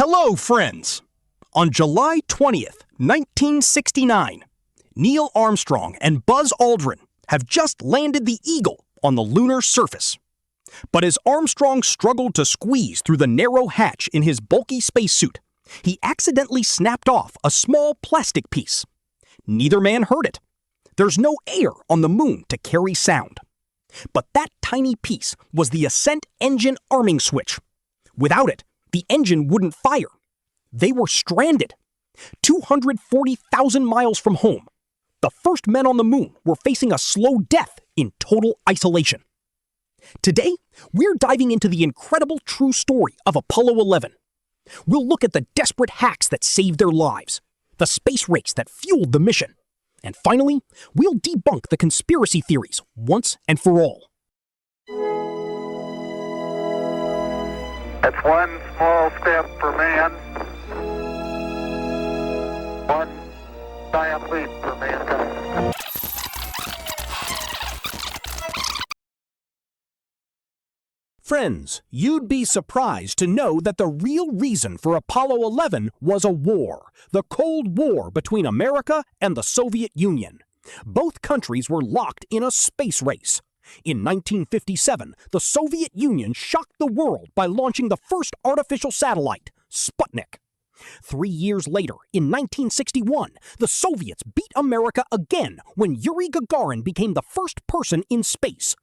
Hello, friends! On July 20th, 1969, Neil Armstrong and Buzz Aldrin have just landed the Eagle on the lunar surface. But as Armstrong struggled to squeeze through the narrow hatch in his bulky spacesuit, he accidentally snapped off a small plastic piece. Neither man heard it. There's no air on the moon to carry sound. But that tiny piece was the ascent engine arming switch. Without it, the engine wouldn't fire. They were stranded. 240,000 miles from home, the first men on the moon were facing a slow death in total isolation. Today, we're diving into the incredible true story of Apollo 11. We'll look at the desperate hacks that saved their lives, the space race that fueled the mission, and finally, we'll debunk the conspiracy theories once and for all. It's one small step for man, one giant leap for mankind. Friends, you'd be surprised to know that the real reason for Apollo 11 was a war, the Cold War between America and the Soviet Union. Both countries were locked in a space race. In 1957, the Soviet Union shocked the world by launching the first artificial satellite, Sputnik. 3 years later, in 1961, the Soviets beat America again when Yuri Gagarin became the first person in space.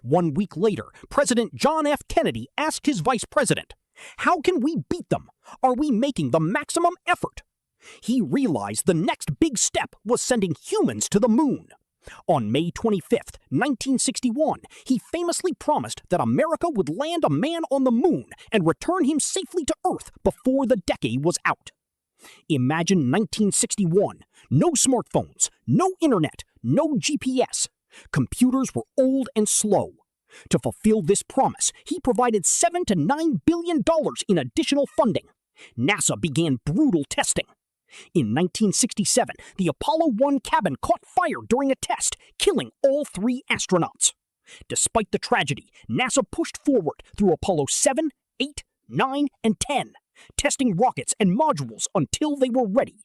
1 week later, President John F. Kennedy asked his vice president, "How can we beat them? Are we making the maximum effort?" He realized the next big step was sending humans to the moon. On May 25, 1961, he famously promised that America would land a man on the moon and return him safely to Earth before the decade was out. Imagine 1961. No smartphones, no internet, no GPS. Computers were old and slow. To fulfill this promise, he provided $7 to $9 billion in additional funding. NASA began brutal testing. In 1967, the Apollo 1 cabin caught fire during a test, killing all 3 astronauts. Despite the tragedy, NASA pushed forward through Apollo 7, 8, 9, and 10, testing rockets and modules until they were ready.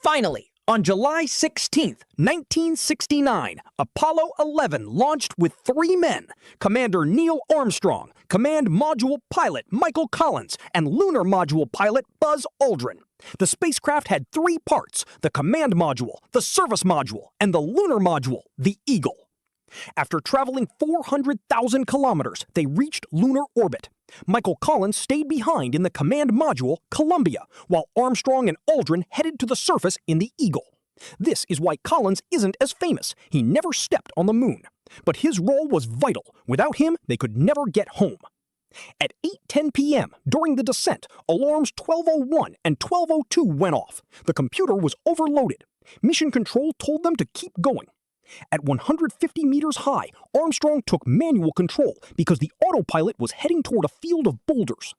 Finally, on July 16, 1969, Apollo 11 launched with 3 men, Commander Neil Armstrong, Command Module Pilot Michael Collins, and Lunar Module Pilot Buzz Aldrin. The spacecraft had 3 parts, the Command Module, the Service Module, and the Lunar Module, the Eagle. After traveling 400,000 kilometers, they reached lunar orbit. Michael Collins stayed behind in the Command Module, Columbia, while Armstrong and Aldrin headed to the surface in the Eagle. This is why Collins isn't as famous. He never stepped on the moon. But his role was vital. Without him, they could never get home. At 8:10 p.m., during the descent, alarms 1201 and 1202 went off. The computer was overloaded. Mission Control told them to keep going. At 150 meters high, Armstrong took manual control because the autopilot was heading toward a field of boulders.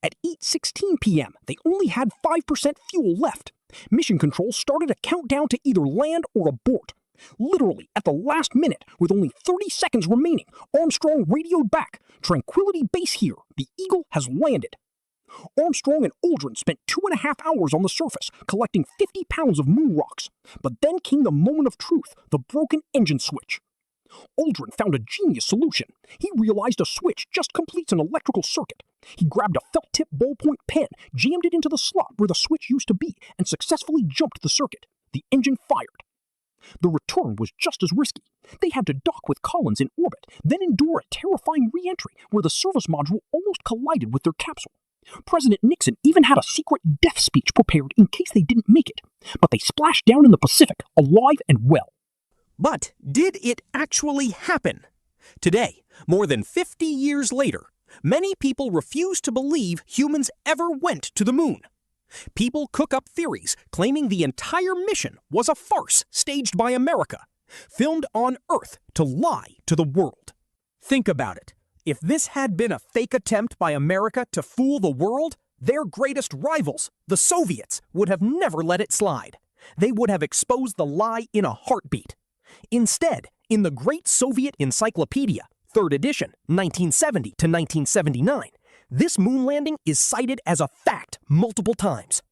At 8:16 p.m., they only had 5% fuel left. Mission Control started a countdown to either land or abort. Literally, at the last minute, with only 30 seconds remaining, Armstrong radioed back, "Tranquility Base here, the Eagle has landed." Armstrong and Aldrin spent 2.5 hours on the surface, collecting 50 pounds of moon rocks. But then came the moment of truth, the broken engine switch. Aldrin found a genius solution. He realized a switch just completes an electrical circuit. He grabbed a felt-tip ballpoint pen, jammed it into the slot where the switch used to be, and successfully jumped the circuit. The engine fired. The return was just as risky. They had to dock with Collins in orbit, then endure a terrifying re-entry where the service module almost collided with their capsule. President Nixon even had a secret death speech prepared in case they didn't make it. But they splashed down in the Pacific, alive and well. But did it actually happen? Today, more than 50 years later, many people refuse to believe humans ever went to the moon. People cook up theories claiming the entire mission was a farce staged by America, filmed on Earth to lie to the world. Think about it. If this had been a fake attempt by America to fool the world, their greatest rivals, the Soviets, would have never let it slide. They would have exposed the lie in a heartbeat. Instead, in the Great Soviet Encyclopedia, 3rd edition, 1970 to 1979, This moon landing is cited as a fact multiple times.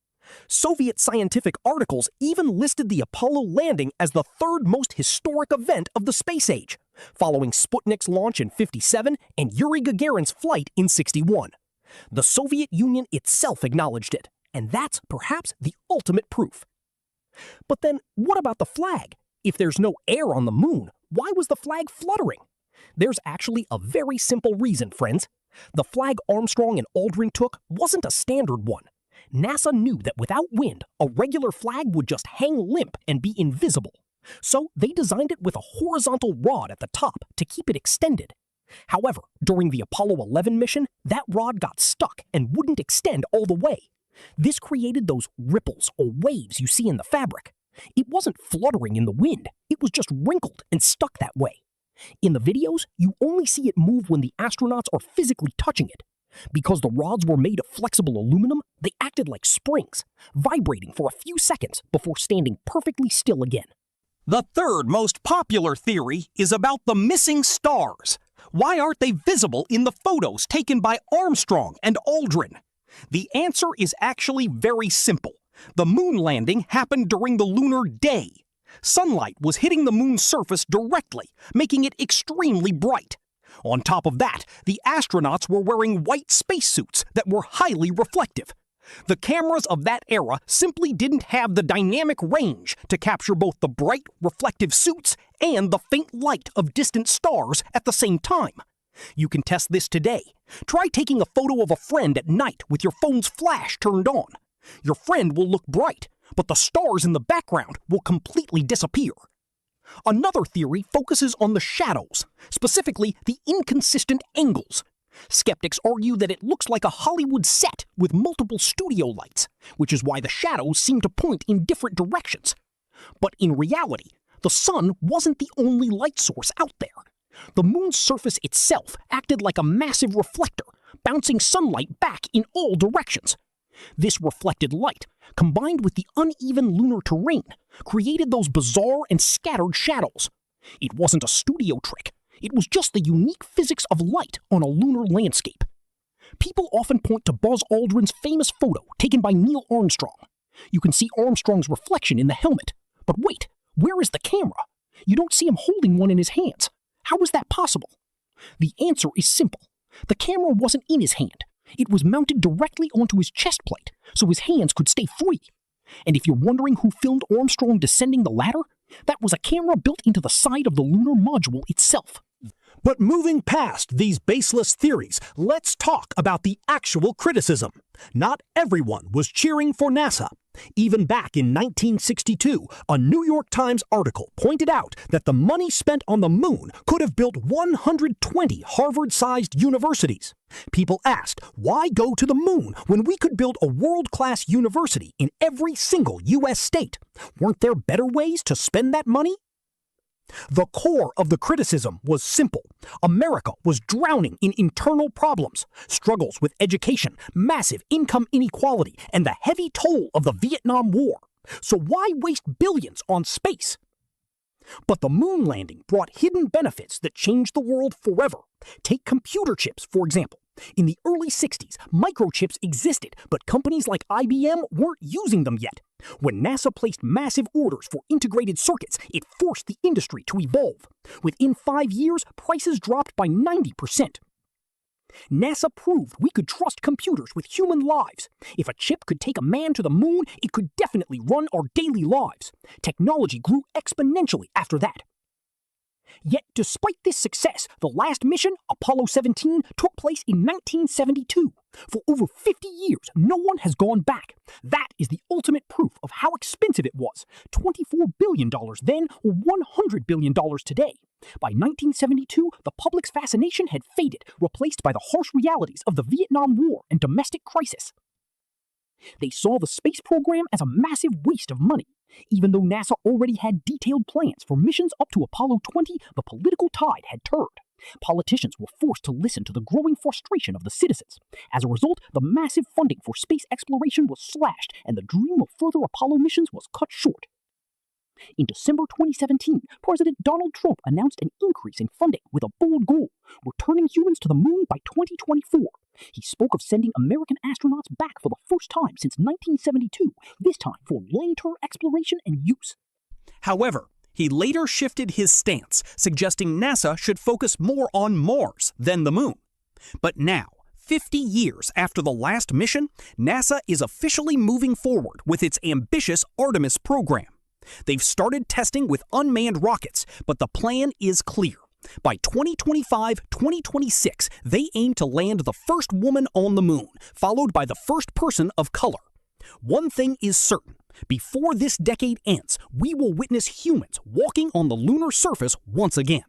Soviet scientific articles even listed the Apollo landing as the third most historic event of the space age, following Sputnik's launch in '57 and Yuri Gagarin's flight in '61. The Soviet Union itself acknowledged it, and that's perhaps the ultimate proof. But then, what about the flag? If there's no air on the moon, why was the flag fluttering? There's actually a very simple reason, friends. The flag Armstrong and Aldrin took wasn't a standard one. NASA knew that without wind, a regular flag would just hang limp and be invisible. So they designed it with a horizontal rod at the top to keep it extended. However, during the Apollo 11 mission, that rod got stuck and wouldn't extend all the way. This created those ripples or waves you see in the fabric. It wasn't fluttering in the wind, it was just wrinkled and stuck that way. In the videos, you only see it move when the astronauts are physically touching it. Because the rods were made of flexible aluminum, they acted like springs, vibrating for a few seconds before standing perfectly still again. The third most popular theory is about the missing stars. Why aren't they visible in the photos taken by Armstrong and Aldrin? The answer is actually very simple. The moon landing happened during the lunar day. Sunlight was hitting the moon's surface directly, making it extremely bright. On top of that, the astronauts were wearing white spacesuits that were highly reflective. The cameras of that era simply didn't have the dynamic range to capture both the bright, reflective suits and the faint light of distant stars at the same time. You can test this today. Try taking a photo of a friend at night with your phone's flash turned on. Your friend will look bright, but the stars in the background will completely disappear. Another theory focuses on the shadows, specifically the inconsistent angles. Skeptics argue that it looks like a Hollywood set with multiple studio lights, which is why the shadows seem to point in different directions. But in reality, the sun wasn't the only light source out there. The moon's surface itself acted like a massive reflector, bouncing sunlight back in all directions. This reflected light, combined with the uneven lunar terrain, created those bizarre and scattered shadows. It wasn't a studio trick. It was just the unique physics of light on a lunar landscape. People often point to Buzz Aldrin's famous photo taken by Neil Armstrong. You can see Armstrong's reflection in the helmet. But wait, where is the camera? You don't see him holding one in his hands. How is that possible? The answer is simple. The camera wasn't in his hand. It was mounted directly onto his chest plate, so his hands could stay free. And if you're wondering who filmed Armstrong descending the ladder, that was a camera built into the side of the lunar module itself. But moving past these baseless theories, let's talk about the actual criticism. Not everyone was cheering for NASA. Even back in 1962, a New York Times article pointed out that the money spent on the moon could have built 120 Harvard-sized universities. People asked, why go to the moon when we could build a world-class university in every single U.S. state? Weren't there better ways to spend that money? The core of the criticism was simple. America was drowning in internal problems, struggles with education, massive income inequality, and the heavy toll of the Vietnam War. So why waste billions on space? But the moon landing brought hidden benefits that changed the world forever. Take computer chips, for example. In the early 60s, microchips existed, but companies like IBM weren't using them yet. When NASA placed massive orders for integrated circuits, it forced the industry to evolve. Within 5 years, prices dropped by 90%. NASA proved we could trust computers with human lives. If a chip could take a man to the moon, it could definitely run our daily lives. Technology grew exponentially after that. Yet, despite this success, the last mission, Apollo 17, took place in 1972. For over 50 years, no one has gone back. That is the ultimate proof of how expensive it was. $24 billion then, or $100 billion today. By 1972, the public's fascination had faded, replaced by the harsh realities of the Vietnam War and domestic crisis. They saw the space program as a massive waste of money. Even though NASA already had detailed plans for missions up to Apollo 20, the political tide had turned. Politicians were forced to listen to the growing frustration of the citizens. As a result, the massive funding for space exploration was slashed, and the dream of further Apollo missions was cut short. In December 2017, President Donald Trump announced an increase in funding with a bold goal, returning humans to the moon by 2024. He spoke of sending American astronauts back for the first time since 1972, this time for long-term exploration and use. However, he later shifted his stance, suggesting NASA should focus more on Mars than the Moon. But now, 50 years after the last mission, NASA is officially moving forward with its ambitious Artemis program. They've started testing with unmanned rockets, but the plan is clear. By 2025-2026, they aim to land the first woman on the Moon, followed by the first person of color. One thing is certain. Before this decade ends, we will witness humans walking on the lunar surface once again.